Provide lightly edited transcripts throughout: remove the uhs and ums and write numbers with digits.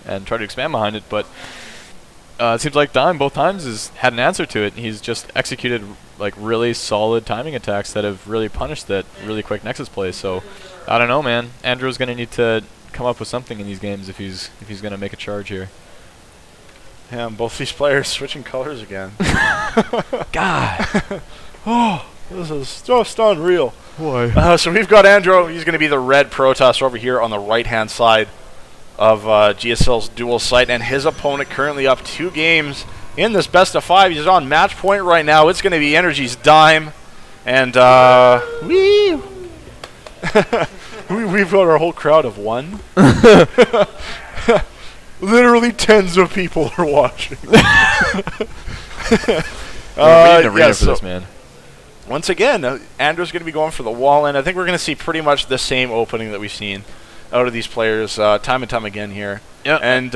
and try to expand behind it, but it seems like Dime both times has had an answer to it. He's just executed like really solid timing attacks that have really punished that really quick Nexus play. So I don't know, man. Andrew's going to need to come up with something in these games if he's going to make a charge here. Yeah, and both these players switching colors again. God. Oh, this is just unreal. Why? So we've got Andro. He's going to be the red Protoss over here on the right-hand side of GSL's dual site, and his opponent currently up 2 games in this best of 5. He's on match point right now. It's going to be NrGDime, and we've got our whole crowd of 1. Literally tens of people are watching. We need an arena for this, man. Once again, Andrew's going to be going for the wall, and I think we're going to see pretty much the same opening that we've seen out of these players time and time again here. Yeah, and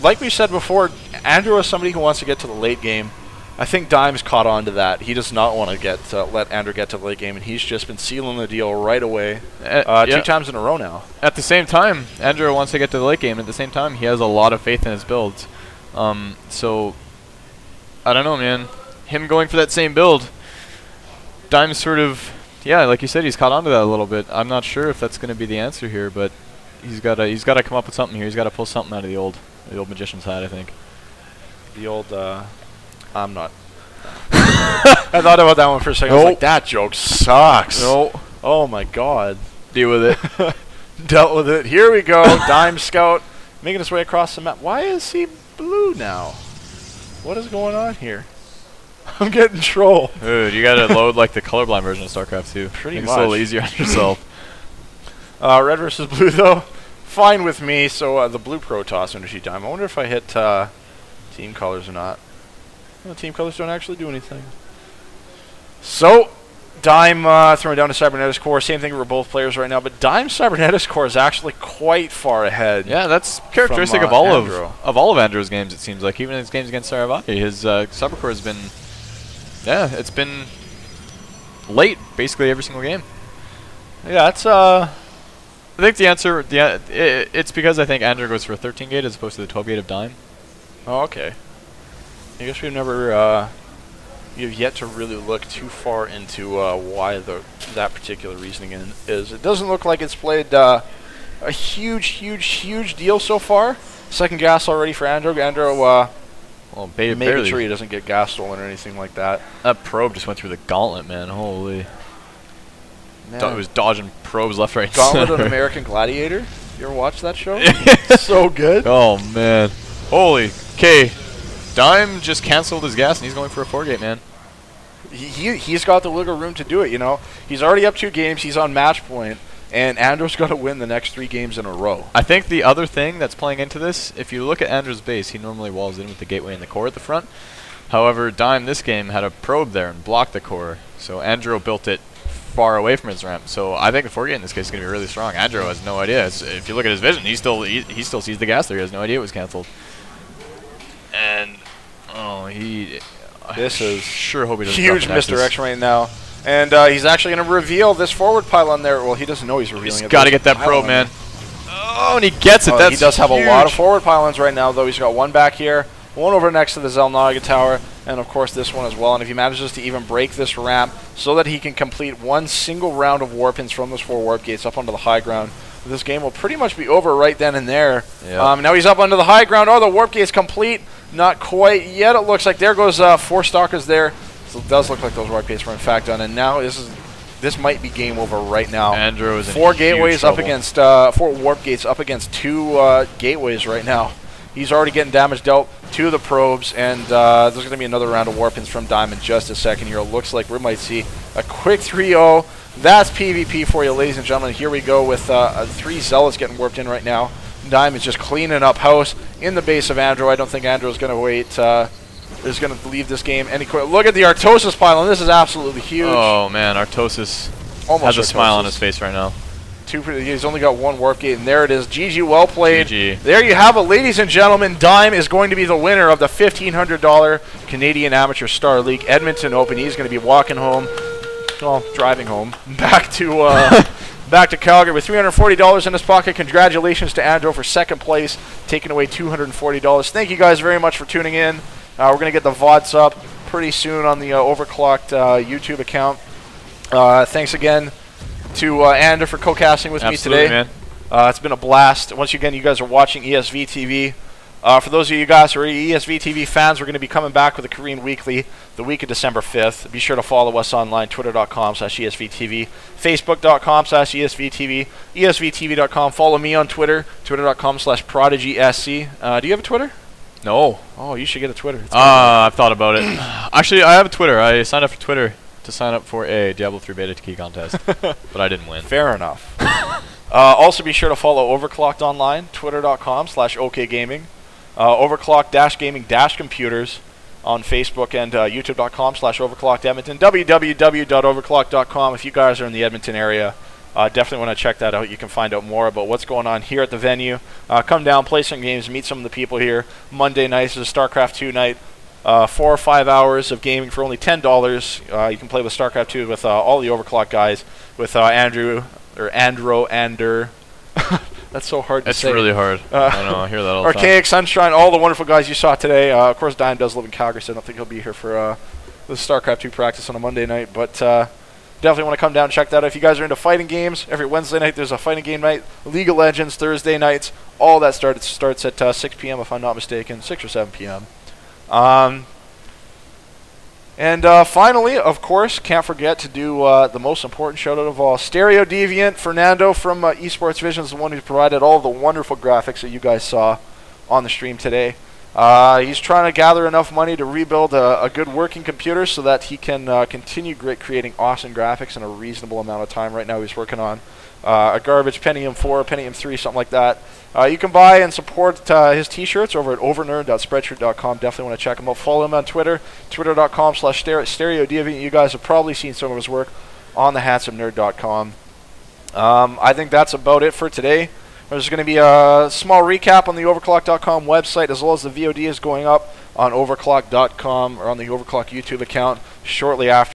like we said before, Andrew is somebody who wants to get to the late game. I think Dime's caught on to that. He does not want to let Andrew get to the late game, and he's just been sealing the deal right away 2 times in a row now. At the same time, Andrew wants to get to the late game. At the same time, he has a lot of faith in his builds. So, I don't know, man. Him going for that same build, Dime's sort of, yeah, like you said, he's caught on to that a little bit. I'm not sure if that's going to be the answer here, but he's got to come up with something here. He's got to pull something out of the old magician's hat, I think. The old, I'm not. I thought about that one for a second. I was like, that joke sucks. No. Oh my god. Deal with it. Dealt with it. Here we go. Dime Scout making his way across the map. Why is he blue now? What is going on here? I'm getting trolled. Dude, you gotta load like the colorblind version of StarCraft 2. Pretty much. much. It's a little easier on yourself. Red versus blue, though. Fine with me. So the blue Protoss NrGDime. I wonder if I hit team colors or not. Well, team colors don't actually do anything. So, Dime throwing down to Cybernetics Core. Same thing for both players right now, but Dime's Cybernetics Core is actually quite far ahead. Yeah, that's characteristic of all of Andrew's games, it seems like. Even in his games against Saravaki, his Cyber Core has been, yeah, it's been late basically every single game. Yeah, that's I think the answer, it's because I think Andrew goes for a 13 gate as opposed to the 12 gate of Dime. Oh, okay. I guess we've never, you've yet to really look too far into why that particular reasoning is. It doesn't look like it's played a huge deal so far. Second gas already for Andro. Andro, well, making sure he doesn't get gas stolen or anything like that. That probe just went through the gauntlet, man. Holy. It was dodging probes left, right, and Gauntlet center. of American Gladiator. You ever watch that show? So good. Oh, man. Holy. Okay. Dime just canceled his gas, and he's going for a 4-gate, man. He's got the wiggle room to do it, you know. He's already up 2 games. He's on match point, and Andrew's got to win the next 3 games in a row. I think the other thing that's playing into this, if you look at Andrew's base, he normally walls in with the gateway and the core at the front. However, Dime this game had a probe there and blocked the core, so Andrew built it far away from his ramp. So I think the 4-gate in this case is going to be really strong. Andrew has no idea. If you look at his vision, he still sees the gas there. He has no idea it was canceled. And this is sure hope he doesn't huge misdirection right now. And he's actually going to reveal this forward pylon there. Well, he doesn't know he's revealing it. He's got to get that probe, man. Oh, and he gets it. That's he does have huge. a lot of forward pylons right now, though. He's got one back here, one over next to the Zelnaga tower, and of course this one as well. And if he manages to even break this ramp so that he can complete one single round of warp-ins from those 4 warp gates up onto the high ground, this game will pretty much be over right then and there. Yep. Now he's up onto the high ground. Oh, the warp gate's complete. Not quite yet, it looks like. There goes 4 stalkers there. So it does look like those warp gates were in fact done. And now this might be game over right now. Andrew is in 4 gateways huge up against 4 warp gates up against 2 gateways right now. He's already getting damage dealt to the probes, and there's going to be another round of warp-ins from Dime in just a second here. It looks like we might see a quick 3-0. That's PvP for you, ladies and gentlemen. Here we go with 3 Zealots getting warped in right now. Dime is just cleaning up house in the base of Andro. I don't think Andro is going to wait. Is going to leave this game any quick. Look at the Artosis pylon. This is absolutely huge. Oh man, Artosis has a smile on his face right now. He's only got 1 warp gate, and there it is. GG, well played. GG. There you have it, ladies and gentlemen. Dime is going to be the winner of the $1,500 Canadian Amateur Star League Edmonton Open. He's going to be walking home, well, driving home, back to back to Calgary with $340 in his pocket. Congratulations to Andro for second place, taking away $240. Thank you guys very much for tuning in. We're going to get the VODs up pretty soon on the Overclocked YouTube account. Thanks again to Ander for co-casting with me today. Man. It's been a blast. Once again, you guys are watching ESV TV. For those of you guys who are ESV TV fans, we're going to be coming back with a Korean Weekly the week of December 5th. Be sure to follow us online, twitter.com/ESVTV, facebook.com/ESVTV, ESVTV.com. Follow me on Twitter, twitter.com/ProdigySC. Do you have a Twitter? No. Oh, you should get a Twitter. I've thought about it. Actually, I have a Twitter. I signed up for Twitter to sign up for a Diablo 3 beta key contest, but I didn't win. Fair enough. Also, be sure to follow Overclocked online, twitter.com/OKGaming, Overclocked-Gaming-Computers on Facebook, and youtube.com/OverclockedEdmonton, www.overclocked.com. If you guys are in the Edmonton area, definitely want to check that out. You can find out more about what's going on here at the venue. Come down, play some games, meet some of the people here. Monday nights is a StarCraft 2 night. 4 or 5 hours of gaming for only $10. You can play with StarCraft 2 with all the Overclock guys, with NrGDime. That's so hard to say. It's really hard. I know, I hear that all the time. Archaic, Sunshine, all the wonderful guys you saw today. Of course, Dime does live in Calgary, so I don't think he'll be here for the StarCraft 2 practice on a Monday night. But definitely want to come down and check that out. If you guys are into fighting games, every Wednesday night there's a fighting game night. League of Legends, Thursday nights. All that starts at 6 p.m. if I'm not mistaken, 6 or 7 p.m. Finally, of course, can't forget to do the most important shout out of all. Stereo Deviant, Fernando from Esports Vision is the one who provided all the wonderful graphics that you guys saw on the stream today. He's trying to gather enough money to rebuild a good working computer so that he can continue creating awesome graphics in a reasonable amount of time. Right now he's working on a garbage Pentium 4, Pentium 3, something like that. You can buy and support his t-shirts over at overnerd.spreadshirt.com. Definitely want to check him out. Follow him on Twitter, twitter.com/stereodeviant. You guys have probably seen some of his work on thehandsomnerd.com. I think that's about it for today. There's going to be a small recap on the overclock.com website, as well as the VOD is going up on overclock.com or on the Overclock YouTube account shortly after.